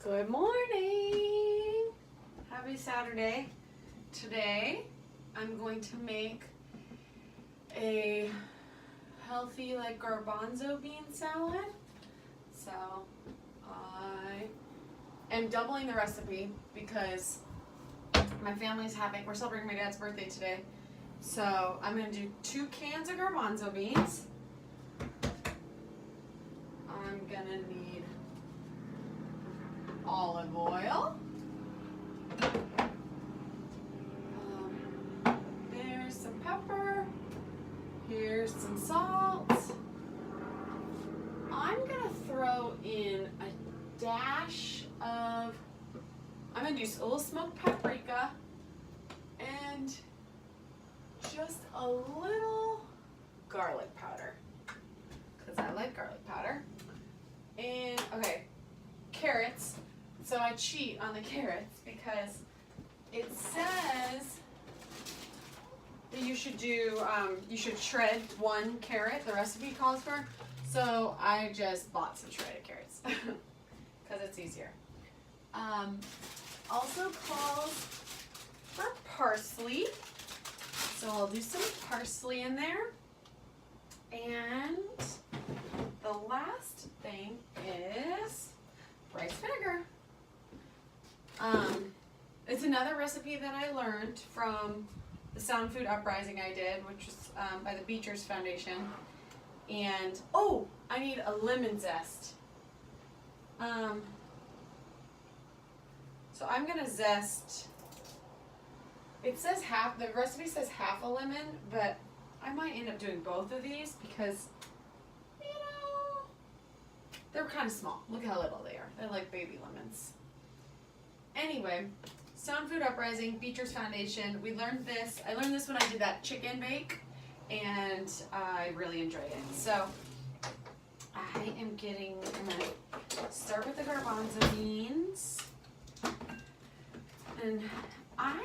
Good morning! Happy Saturday. Today I'm going to make a healthy garbanzo bean salad. So I am doubling the recipe because my family's we're celebrating my dad's birthday today. So I'm going to do 2 cans of garbanzo beans. I'm going to need olive oil. There's some pepper. Here's some salt. I'm gonna throw in a dash of, I'm gonna do a little smoked paprika and just a little garlic powder, because I like garlic powder. And okay, carrots. So I cheat on the carrots because it says that you should do, you should shred 1 carrot, the recipe calls for. So I just bought some shredded carrots because it's easier. Also calls for parsley. So I'll do some parsley in there. And the last thing is rice vinegar. It's another recipe that I learned from the Sound Food Uprising I did, which was by the Beechers Foundation. And oh, I need a lemon zest. So I'm gonna zest. It says the recipe says half a lemon, but I might end up doing both of these because, you know, they're kind of small. Look how little they are. They're like baby lemons. Anyway, Sound Food Uprising, Beechers Foundation. We learned this. I learned this when I did that chicken bake, and I really enjoyed it. So I'm gonna start with the garbanzo beans, and I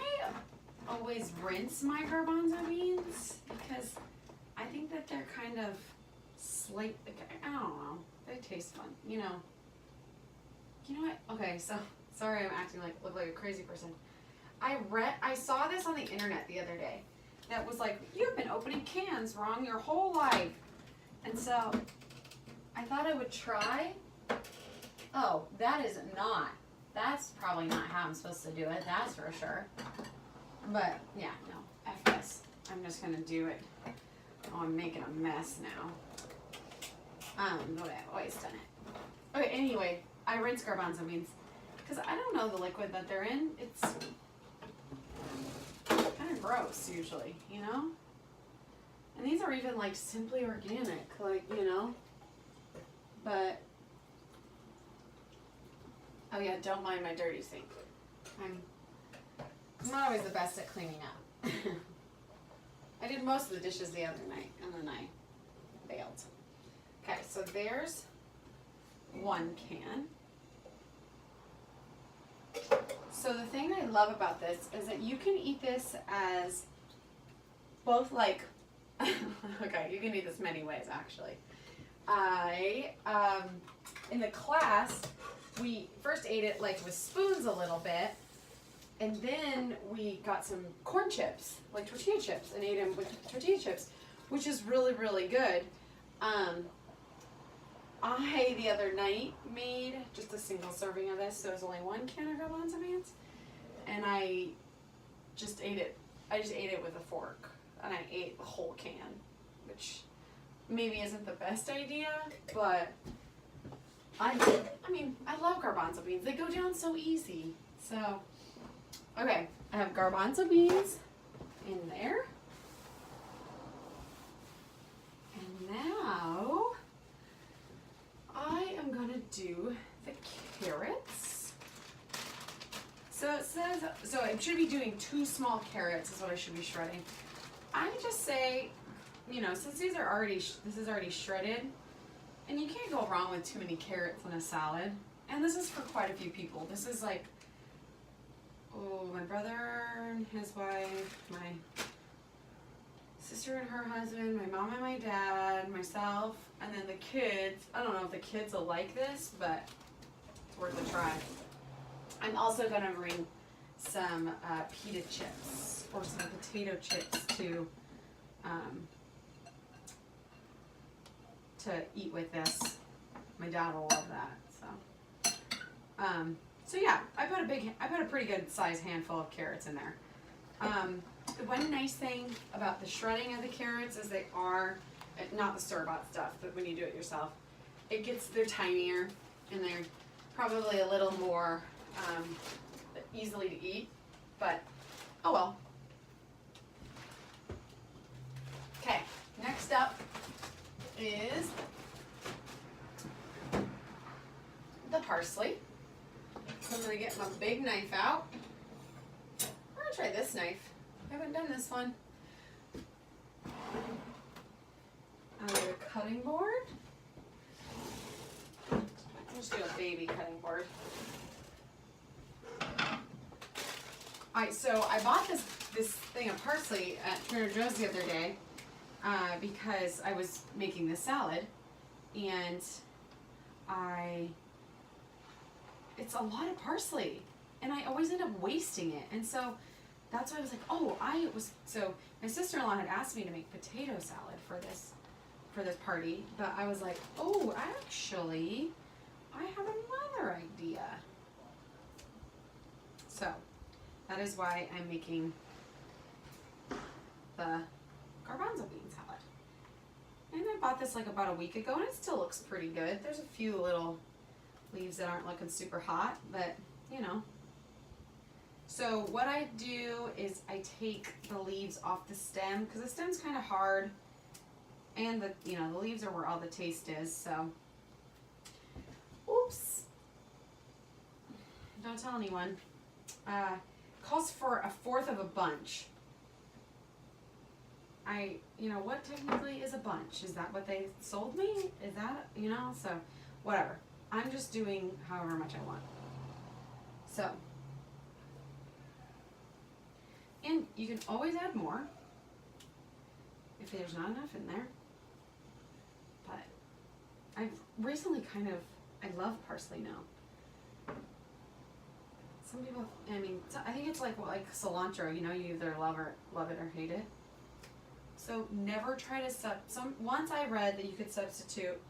always rinse my garbanzo beans because I think that they're kind of I don't know, they taste fun, you know. You know what? Okay, so sorry I'm look like a crazy person. I saw this on the internet the other day that was like, you've been opening cans wrong your whole life. And so I thought I would try. Oh, that's probably not how I'm supposed to do it, that's for sure. But yeah, no, F this. I'm just gonna do it. Oh, I'm making a mess now. But I've always done it. Okay, anyway, I rinse garbanzo beans because I don't know the liquid that they're in. It's kind of gross usually, you know? And these are even like simply organic, you know? But, oh yeah, don't mind my dirty sink. I'm not always the best at cleaning up. I did most of the dishes the other night and then I bailed. Okay, so there's 1 can. So the thing I love about this is that you can eat this as both okay, you can eat this many ways actually. In the class, we first ate it with spoons a little bit, and then we got some corn chips, like tortilla chips, and ate them with tortilla chips, which is really, really good. I, the other night, made just a single serving of this, so it was only 1 can of garbanzo beans, and I just ate it with a fork, and I ate the whole can, which maybe isn't the best idea, but I love garbanzo beans. They go down so easy. So, okay, I have garbanzo beans in there, and now I am gonna do the carrots. So it says, so I should be doing 2 small carrots is what I should be shredding. I just say, you know, since this is already shredded, and you can't go wrong with too many carrots in a salad. And this is for quite a few people. This is my brother and his wife, my sister and her husband, my mom and my dad, myself, and then the kids. I don't know if the kids will like this, but it's worth a try. I'm also gonna bring some pita chips or some potato chips to eat with this. My dad will love that. So yeah, I put a pretty good size handful of carrots in there. The one nice thing about the shredding of the carrots is they are not the store-bought stuff, but when you do it yourself, they're tinier and they're probably a little more easily to eat, but oh well. Okay, next up is the parsley. So I'm going to get my big knife out. I'm going to try this knife. I haven't done this one. I'll get a cutting board. I'll just do a baby cutting board. Alright, so I bought this thing of parsley at Trader Joe's the other day because I was making this salad, and it's a lot of parsley, and I always end up wasting it, and so that's why I was like, so my sister-in-law had asked me to make potato salad for this party, but I was like, oh, actually, I have another idea. So that is why I'm making the garbanzo bean salad. And I bought this like about a week ago, and it still looks pretty good. There's a few little leaves that aren't looking super hot, but you know. So what I do is I take the leaves off the stem, because the stem's kind of hard, and the leaves are where all the taste is. So, oops, don't tell anyone. Calls for 1/4 of a bunch. What technically is a bunch? Is that what they sold me? Is that, so whatever. I'm just doing however much I want. So, and you can always add more if there's not enough in there. But I've recently I love parsley now. Some people, I think it's like cilantro, you either love it or hate it. So never try to once I read that you could substitute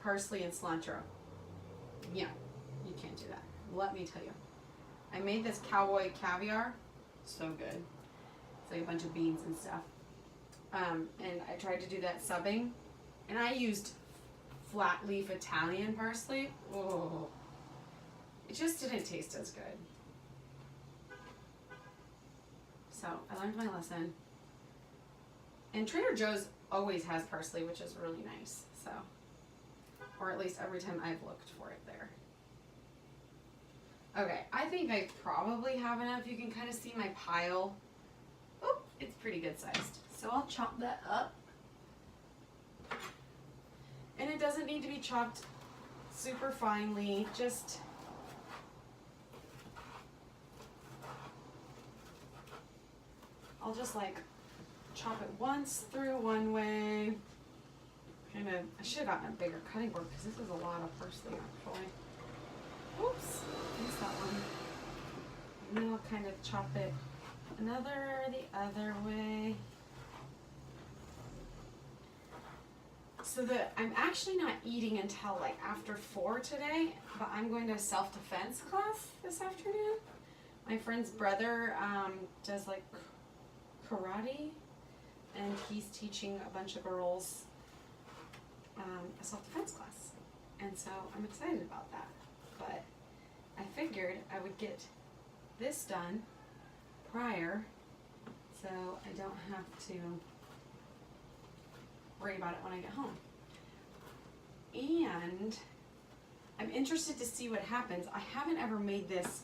parsley and cilantro. Yeah, you can't do that. Let me tell you. I made this cowboy caviar. So good. It's like a bunch of beans and stuff. And I tried to do that subbing, and I used flat leaf Italian parsley. Oh, it just didn't taste as good. So I learned my lesson. And Trader Joe's always has parsley, which is really nice. So, or at least every time I've looked for it there. Okay, I think I probably have enough. You can kind of see my pile. Oh, it's pretty good sized. So I'll chop that up. And it doesn't need to be chopped super finely, just I'll just chop it once through one way. I should have gotten a bigger cutting board because this is a lot of parsley actually. Oops, missed that one. And then I'll kind of chop it the other way. So that I'm actually not eating until after 4 today, but I'm going to a self-defense class this afternoon. My friend's brother does karate, and he's teaching a bunch of girls a self-defense class, and so I'm excited about that. But I figured I would get this done prior, so I don't have to worry about it when I get home. And I'm interested to see what happens. I haven't ever made this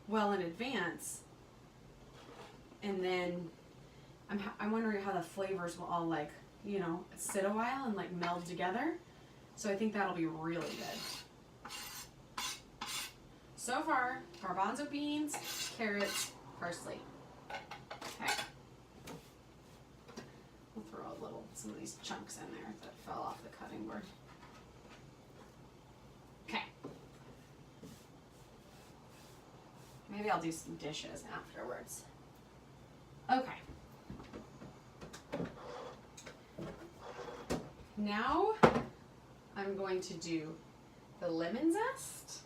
well in advance, and then I'm wondering how the flavors will all sit a while and meld together. So I think that'll be really good. So far, garbanzo beans, carrots, parsley. Okay. We'll throw some of these chunks in there that fell off the cutting board. Okay. Maybe I'll do some dishes afterwards. Okay. Now I'm going to do the lemon zest.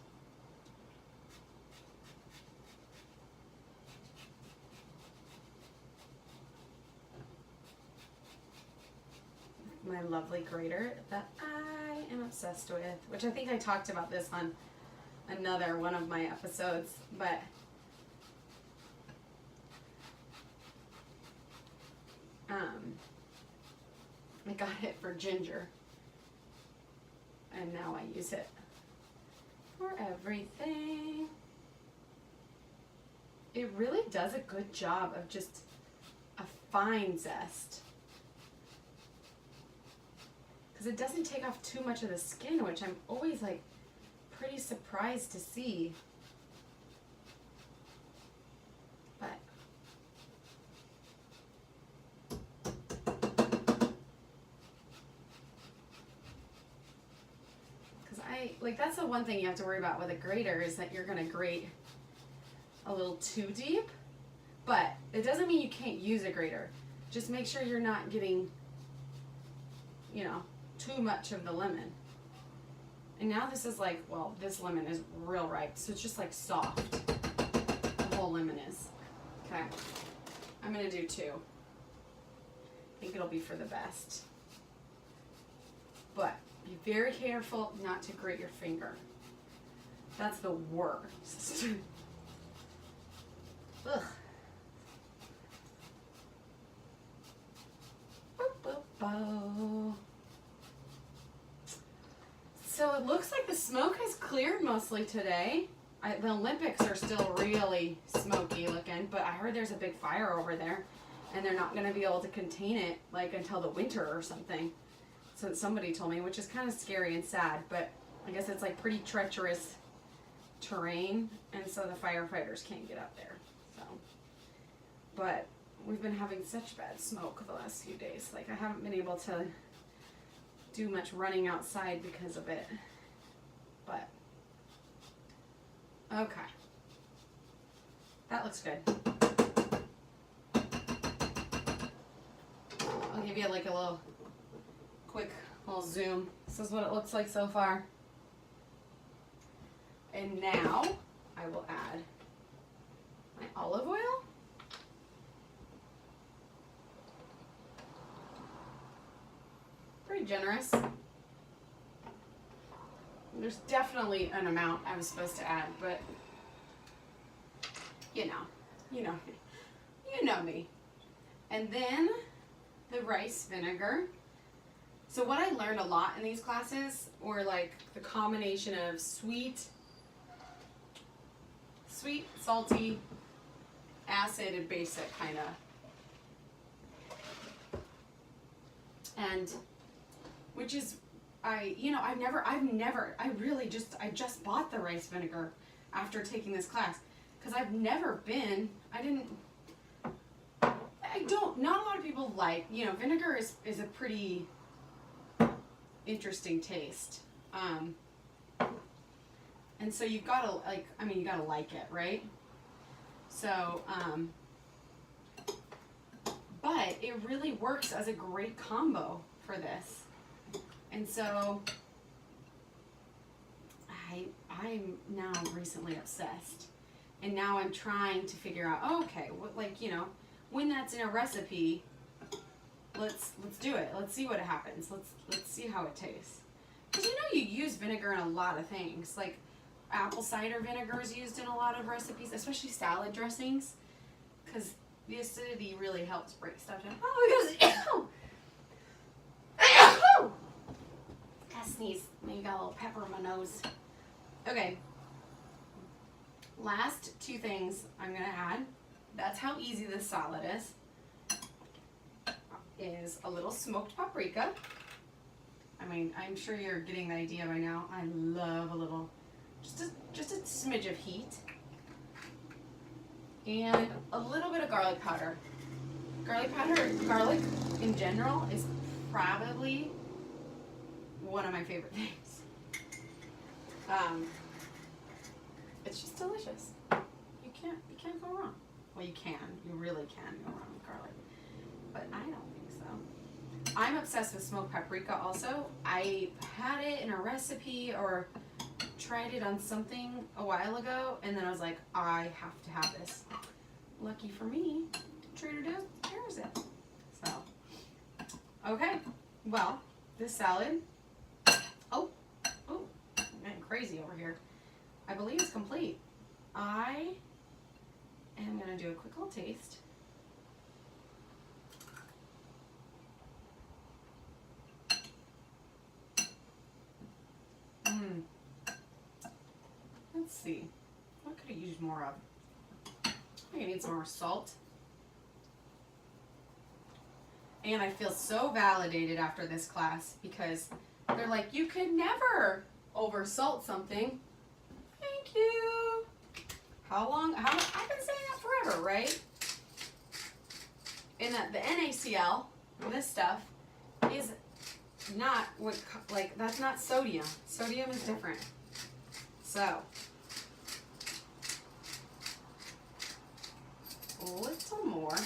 My lovely grater that I am obsessed with, which I think I talked about this on another one of my episodes, but I got it for ginger, and now I use it for everything. It really does a good job of just a fine zest, because it doesn't take off too much of the skin, which I'm always like pretty surprised to see. But that's the one thing you have to worry about with a grater, is that you're gonna grate a little too deep, but it doesn't mean you can't use a grater. Just make sure you're not getting, you know, too much of the lemon. And now this is like, well, this lemon is real ripe, so it's just like soft. The whole lemon is. Okay, I'm gonna do 2. I think it'll be for the best. But be very careful not to grate your finger. That's the worst. Ugh. Boop, boop, boop. So it looks like the smoke has cleared mostly today. The Olympics are still really smoky looking, but I heard there's a big fire over there, and they're not going to be able to contain it like until the winter or something. So somebody told me, which is kind of scary and sad, but I guess it's like pretty treacherous terrain, and so the firefighters can't get up there. So, but we've been having such bad smoke the last few days. Like, I haven't been able to do much running outside because of it. But okay, that looks good. I'll give you like a little quick little zoom. This is what it looks like so far. And now I will add my olive oil. Pretty generous. There's definitely an amount I was supposed to add, but you know me. And then the rice vinegar. So what I learned a lot in these classes were like the combination of sweet, salty, acid, and basic kind of. And which is, I just bought the rice vinegar after taking this class, because not a lot of people like, vinegar is a pretty interesting taste. And so you've got to you got to like it, right? So, but it really works as a great combo for this. And so I'm now recently obsessed. And now I'm trying to figure out, okay, when that's in a recipe, let's do it. Let's see what happens. Let's see how it tastes. Because you use vinegar in a lot of things. Like apple cider vinegar is used in a lot of recipes, especially salad dressings, because the acidity really helps break stuff down. Oh, gotta sneeze. Maybe got a little pepper in my nose. Okay. Last 2 things I'm gonna add. That's how easy this salad is a little smoked paprika. I'm sure you're getting the idea by now. I love a little, just a smidge of heat. And a little bit of garlic powder. Garlic in general is probably one of my favorite things. It's just delicious. You You can't go wrong. Well, you can. You really can go wrong with garlic. But I don't think so. I'm obsessed with smoked paprika also. I had it in a recipe or tried it on something a while ago, and then I was like, I have to have this. Lucky for me, Trader Joe's carries it. So, okay. Well, this salad, oh, getting crazy over here. I believe it's complete. I am gonna do a quick little taste. Let's see. What could I use more of? I think I need some more salt. And I feel so validated after this class because they're like, you could never over salt something. Thank you. How long? I've been saying that forever, right? And that the NaCl, this stuff, is not what, like, that's not sodium. Sodium is different. So, a little more.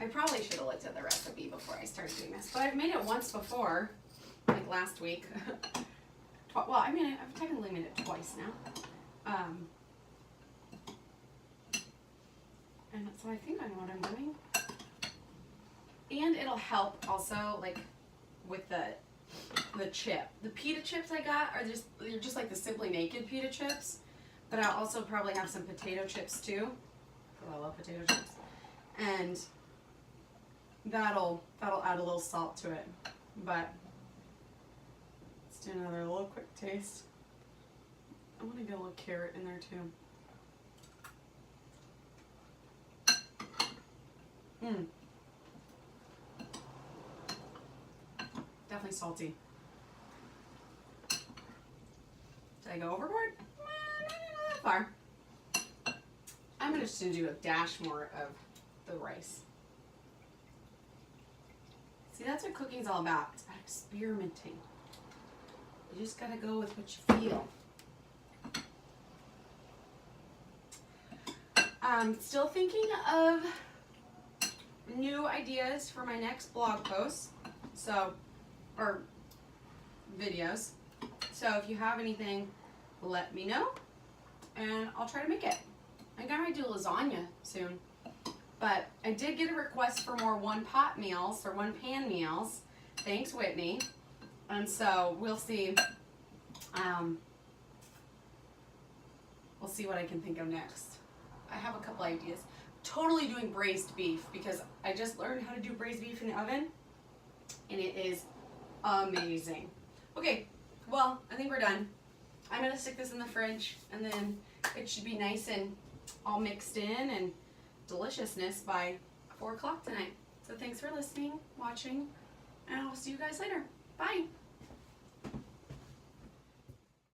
I probably should have looked at the recipe before I started doing this, but I've made it once before, like last week. Well, I mean, I've technically made it twice now. And so I think I know what I'm doing. And it'll help also, like, with the chip. The pita chips I got are they're just like the Simply Naked pita chips, but I'll also probably have some potato chips too, because I love potato chips. And that'll add a little salt to it. But let's do another little quick taste. I want to get a little carrot in there too. Definitely salty. Did I go overboard? Not that far. I'm just going to do a dash more of the rice. See, that's what cooking's all about. It's about experimenting. You just got to go with what you feel. I'm still thinking of new ideas for my next blog post. So, or videos. So if you have anything, let me know and I'll try to make it. I think I might do lasagna soon. But I did get a request for more one-pot meals or one-pan meals. Thanks, Whitney. And so we'll see. We'll see what I can think of next. I have a couple ideas. Totally doing braised beef because I just learned how to do braised beef in the oven and it is amazing. Okay, well, I think we're done. I'm gonna stick this in the fridge and then it should be nice and all mixed in and deliciousness by 4 o'clock tonight. So thanks for listening, watching, and I'll see you guys later. Bye.